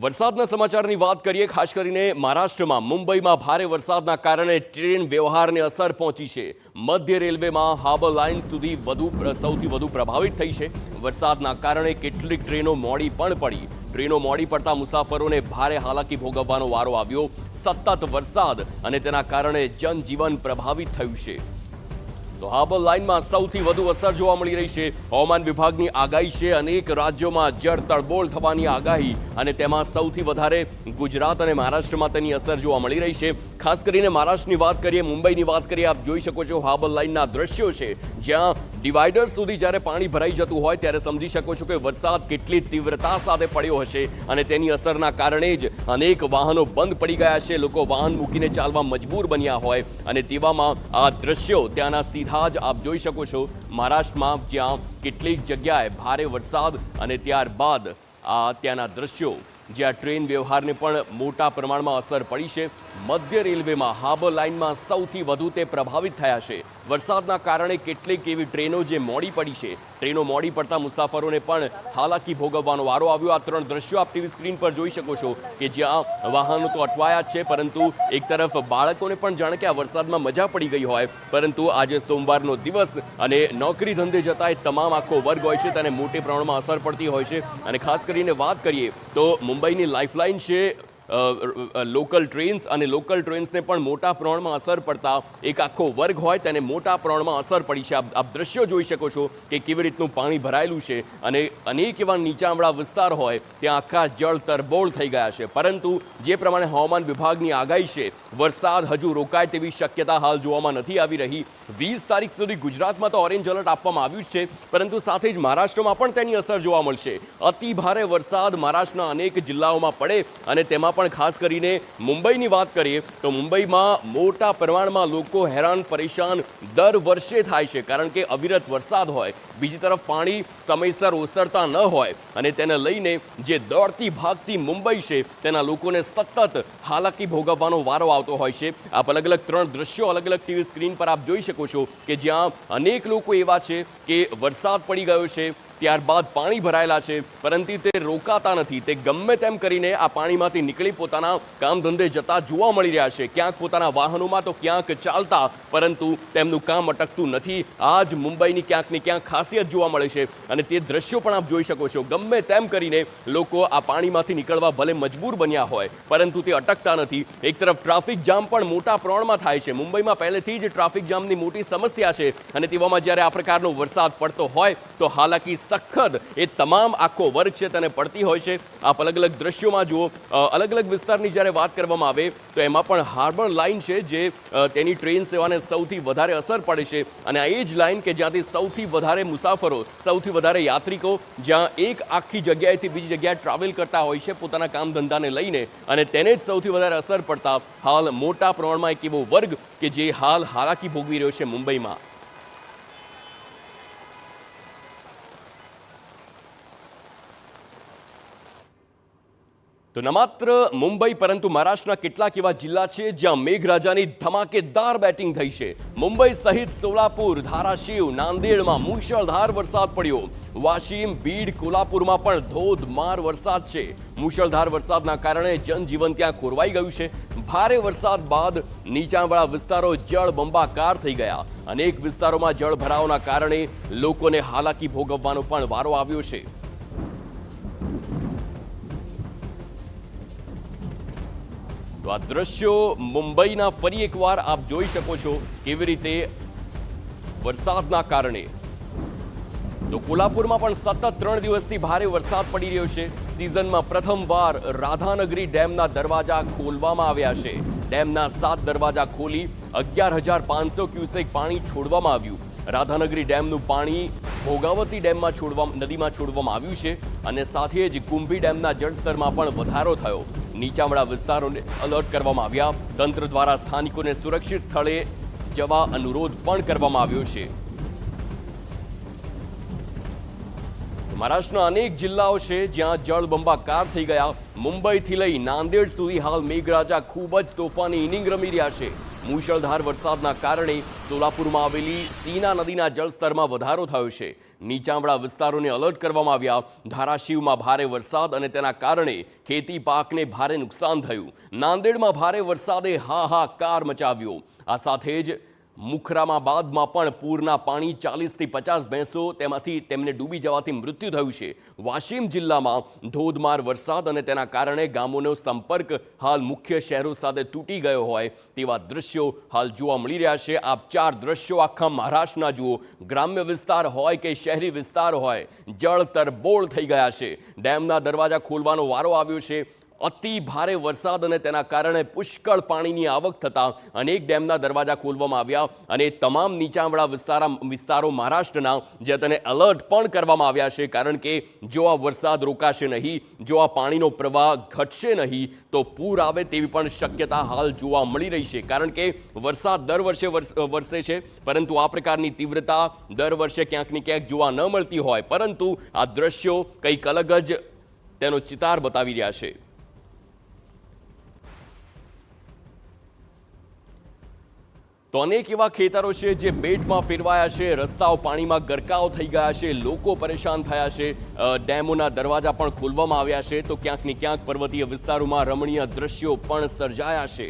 વરસાદના સમાચારની વાત કરીએ, ખાસ કરીને મહારાષ્ટ્રમાં મુંબઈમાં ભારે વરસાદના કારણે ટ્રેન વ્યવહારને અસર પહોંચી છે. મધ્ય રેલવેમાં હાર્બર લાઇન સૌથી વધુ પ્રભાવિત થઈ છે. વરસાદના કારણે કેટલીક ટ્રેનો મોડી પણ પડી. ટ્રેનો મોડી પડતા મુસાફરોને ભારે હાલાકી ભોગવવાનો વારો આવ્યો. સતત વરસાદ અને તેના કારણે જનજીવન પ્રભાવિત થયું છે. તો હાર્બર લાઇનમાં સૌથી વધુ અસર જોવા મળી રહી છે. હવામાન વિભાગની આગાહી છે અનેક રાજ્યોમાં જળ તળબોળ થવાની આગાહી, અને તેમાં સૌથી વધારે ગુજરાત અને મહારાષ્ટ્રમાં તેની અસર જોવા મળી રહી છે. ખાસ કરીને મહારાષ્ટ્રની વાત કરીએ, મુંબઈની વાત કરીએ, આપ જોઈ શકો છો હાર્બર લાઇનના દ્રશ્યો છે, જ્યાં ડિવાઈડર સુધી જ્યારે પાણી ભરાઈ જતું હોય ત્યારે સમજી શકો છો કે વરસાદ કેટલી તીવ્રતા સાથે પડ્યો હશે, અને તેની અસરના કારણે જ અનેક વાહનો બંધ પડી ગયા છે. લોકો વાહન મૂકીને ચાલવા મજબૂર બન્યા હોય, અને તેવામાં આ દ્રશ્યો ત્યાંના સીધા જ આપ જોઈ શકો છો મહારાષ્ટ્રમાં, જ્યાં કેટલીક જગ્યાએ ભારે વરસાદ અને ત્યારબાદ ત્યાંના દ્રશ્યો જ્યાં ટ્રેન વ્યવહારને પણ મોટા પ્રમાણમાં અસર પડી છે. મધ્ય રેલવેમાં હાર્બર લાઇનમાં સૌથી વધુ તે પ્રભાવિત થયા છે. વરસાદના કારણે કેટલીક એવી ટ્રેનો જે મોડી પડી છે, ટ્રેનો મોડી પડતા મુસાફરોને પણ હાલાકી ભોગવવાનો વારો આવ્યો. આ ત્રણ દ્રશ્યો આપ ટીવી સ્ક્રીન પર જોઈ શકો છો કે જ્યાં વાહનો તો અટવાયા જ છે, પરંતુ એક તરફ બાળકોને પણ જાણે કે આ વરસાદમાં મજા પડી ગઈ હોય, પરંતુ આજે સોમવારનો દિવસ અને નોકરી ધંધે જતા એ તમામ આખો વર્ગ હોય છે, તેને મોટે પ્રમાણમાં અસર પડતી હોય છે. અને ખાસ કરીને વાત કરીએ તો મુંબઈની લાઇફલાઇન છે લોકલ ટ્રેન્સ, અને લોકલ ટ્રેન્સને પણ મોટા પ્રમાણમાં અસર પડતા એક આખો વર્ગ હોય તેને મોટા પ્રમાણમાં અસર પડી છે. આપ દ્રશ્યો જોઈ શકો છો કે કેવી રીતનું પાણી ભરાયેલું છે, અને અનેક એવા નીચાણવાળા વિસ્તાર હોય ત્યાં આખા જળ તરબોળ થઈ ગયા છે. પરંતુ જે પ્રમાણે હવામાન વિભાગની આગાહી છે, વરસાદ હજુ રોકાય તેવી શક્યતા હાલ જોવામાં નથી આવી રહી. 20 તારીખ સુધી ગુજરાતમાં તો ઓરેન્જ એલર્ટ આપવામાં આવ્યું જ છે, પરંતુ સાથે જ મહારાષ્ટ્રમાં પણ તેની અસર જોવા મળશે. અતિ ભારે વરસાદ મહારાષ્ટ્રના અનેક જિલ્લાઓમાં પડે, અને તેમાં પણ ખાસ કરીને મુંબઈની વાત કરીએ તો મુંબઈમાં મોટા પ્રમાણમાં લોકો હેરાન પરેશાન દર વર્ષે થાય છે, કારણ કે અવિરત વરસાદ હોય, બીજી તરફ પાણી સમયસર ઓસરતા ન હોય, અને તેને લઈને જે દોડતી ભાગતી મુંબઈ છે તેના લોકોને સતત હાલાકી ભોગવવાનો વારો આવતો હોય છે. આપ અલગ અલગ ત્રણ દ્રશ્યો અલગ અલગ ટીવી સ્ક્રીન પર આપ જોઈ શકો છો કે જ્યાં અનેક લોકો એવા છે કે વરસાદ પડી ગયો છે, ત્યારબાદ પાણી ભરાયેલા છે, પરંતુ તે રોકાતા નથી. તે ગમે તેમ કરીને આ પાણીમાંથી નીકળી પોતાના કામ ધંધે જતા જોવા મળી રહ્યા છે, ક્યાંક પોતાના વાહનોમાં તો ક્યાંક ચાલતા, પરંતુ તેમનું કામ અટકતું નથી. આ જ મુંબઈની ક્યાંક ને ક્યાંક ખાસિયત જોવા મળે છે, અને તે દ્રશ્યો પણ આપ જોઈ શકો છો. ગમે તેમ કરીને લોકો આ પાણીમાંથી નીકળવા ભલે મજબૂર બન્યા હોય, પરંતુ તે અટકતા નથી. એક તરફ ટ્રાફિક જામ પણ મોટા પ્રમાણમાં થાય છે. મુંબઈમાં પહેલેથી જ ટ્રાફિક જામની મોટી સમસ્યા છે, અને તેવામાં જ્યારે આ પ્રકારનો વરસાદ પડતો હોય તો હાલાકી સખત એ તમામ આખો વર્ગ છે તેને પડતી હોય છે. આપ અલગ અલગ દ્રશ્યોમાં જુઓ, અલગ અલગ વિસ્તારની જ્યારે વાત કરવામાં આવે તો એમાં પણ હાર્બર લાઇન છે જે તેની ટ્રેન સેવાને સૌથી વધારે અસર પડે છે, અને આ એ જ લાઇન કે જ્યાંથી સૌથી વધારે મુસાફરો, સૌથી વધારે યાત્રિકો જ્યાં એક આખી જગ્યાએથી બીજી જગ્યાએ ટ્રાવેલ કરતા હોય છે પોતાના કામ ધંધાને લઈને, અને તેને જ સૌથી વધારે અસર પડતા હાલ મોટા પ્રમાણમાં એક એવો વર્ગ કે જે હાલ હાલાકી ભોગવી રહ્યો છે મુંબઈમાં. તો ન માત્ર મુંબઈ પરંતુ મહારાષ્ટ્રના કેટલાક એવા જિલ્લા છે જ્યાં મેઘરાજાની ધમાકેદાર બેટિંગ થઈ છે. મુંબઈ સહિત સોલાપુર, ધારાશિવ, નાંદેડમાં મુશળધાર વરસાદ પડ્યો. વાશિમ, બીડ, કોલ્હાપુરમાં પણ ધોધમાર વરસાદ છે. મુશળધાર વરસાદના કારણે જનજીવન ત્યાં ખોરવાઈ ગયું છે. ભારે વરસાદ બાદ નીચાણવાળા વિસ્તારો જળબંબાકાર થઈ ગયા. અનેક વિસ્તારોમાં જળ ભરાવાના કારણે લોકોને હાલાકી ભોગવવાનો પણ વારો આવ્યો છે. તો આ દ્રશ્યો મુંબઈના ફરી એકવાર આપ જોઈ શકો છો કેવી રીતે વરસાદના કારણે. તો કોલ્હાપુરમાં પણ સતત 3 દિવસથી ભારે વરસાદ પડી રહ્યો છે. સિઝનમાં પ્રથમવાર રાધાનગરી ડેમના દરવાજા ખોલવામાં આવ્યા છે. ડેમના 7 દરવાજા ખોલી 11,500 ક્યુસેક પાણી છોડવામાં આવ્યું. રાધાનગરી ડેમનું પાણી ભોગાવતી નદીમાં છોડવામાં આવ્યું છે, અને સાથે જ કુંભી ડેમના જળસ્તરમાં પણ વધારો થયો. નીચાણવાળા વિસ્તારોને એલર્ટ કરવામાં આવ્યા. તંત્ર દ્વારા સ્થાનિકોને સુરક્ષિત સ્થળે જવા અનુરોધ પણ કરવામાં આવ્યો છે. મહારાષ્ટ્રના અનેક જિલ્લાઓ છે જ્યાં જળબંબાકાર થઈ ગયા. મુંબઈથી લઈ નાંદેડ સુધી હાલ મેઘરાજા ખૂબ જ તોફાની ઇનિંગ રમી રહ્યા છે. મુશળધાર વરસાદના કારણે સોલાપુરમાં આવેલી સીના નદીના જળસ્તરમાં વધારો થયો છે. નીચાણવાળા વિસ્તારોને એલર્ટ કરવામાં આવ્યા. ધારાશિવમાં ભારે વરસાદ અને તેના કારણે ખેતી પાકને ભારે નુકસાન થયું. નાંદેડમાં ભારે વરસાદે હાહાકાર મચાવ્યો. આ સાથે જ મુખરામાબાદમાં પણ પૂરના પાણી 40થી 50 ભેંસો તેમને ડૂબી જવાથી મૃત્યુ થયું છે. વાશિમ જિલ્લામાં ધોધમાર વરસાદ અને તેના કારણે ગામોનો સંપર્ક હાલ મુખ્ય શહેરો સાથે તૂટી ગયો હોય તેવા દ્રશ્યો હાલ જોવા મળી રહ્યા છે. આપ 4 દ્રશ્યો આખા મહારાષ્ટ્રના જુઓ. ગ્રામ્ય વિસ્તાર હોય કે શહેરી વિસ્તાર હોય, જળ તરબોળ થઈ ગયા છે. ડેમના દરવાજા ખોલવાનો વારો આવ્યો છે. અતિ ભારે વરસાદ અને તેના કારણે પુષ્કળ પાણીની આવક થતાં અનેક ડેમના દરવાજા ખોલવામાં આવ્યા અને તમામ નીચાણવાળા વિસ્તારો મહારાષ્ટ્રના જે તેને એલર્ટ પણ કરવામાં આવ્યા છે. કારણ કે જો આ વરસાદ રોકાશે નહીં, જો આ પાણીનો પ્રવાહ ઘટશે નહીં તો પૂર આવે તેવી પણ શક્યતા હાલ જોવા મળી રહી છે. કારણ કે વરસાદ દર વર્ષે વરસે છે, પરંતુ આ પ્રકારની તીવ્રતા દર વર્ષે ક્યાંક ને ક્યાંક જોવા ન મળતી હોય. પરંતુ આ દ્રશ્યો કંઈક અલગ જ તેનો ચિતાર બતાવી રહ્યા છે. તો અનેક એવા ખેતરો છે જે બેટમાં ફેરવાયા છે. રસ્તાઓ પાણીમાં ગરકાવ થઈ ગયા છે. લોકો પરેશાન થયા છે. ડેમોના દરવાજા પણ ખોલવામાં આવ્યા છે. તો ક્યાંક ને ક્યાંક પર્વતીય વિસ્તારોમાં રમણીય દ્રશ્યો પણ સર્જાયા છે.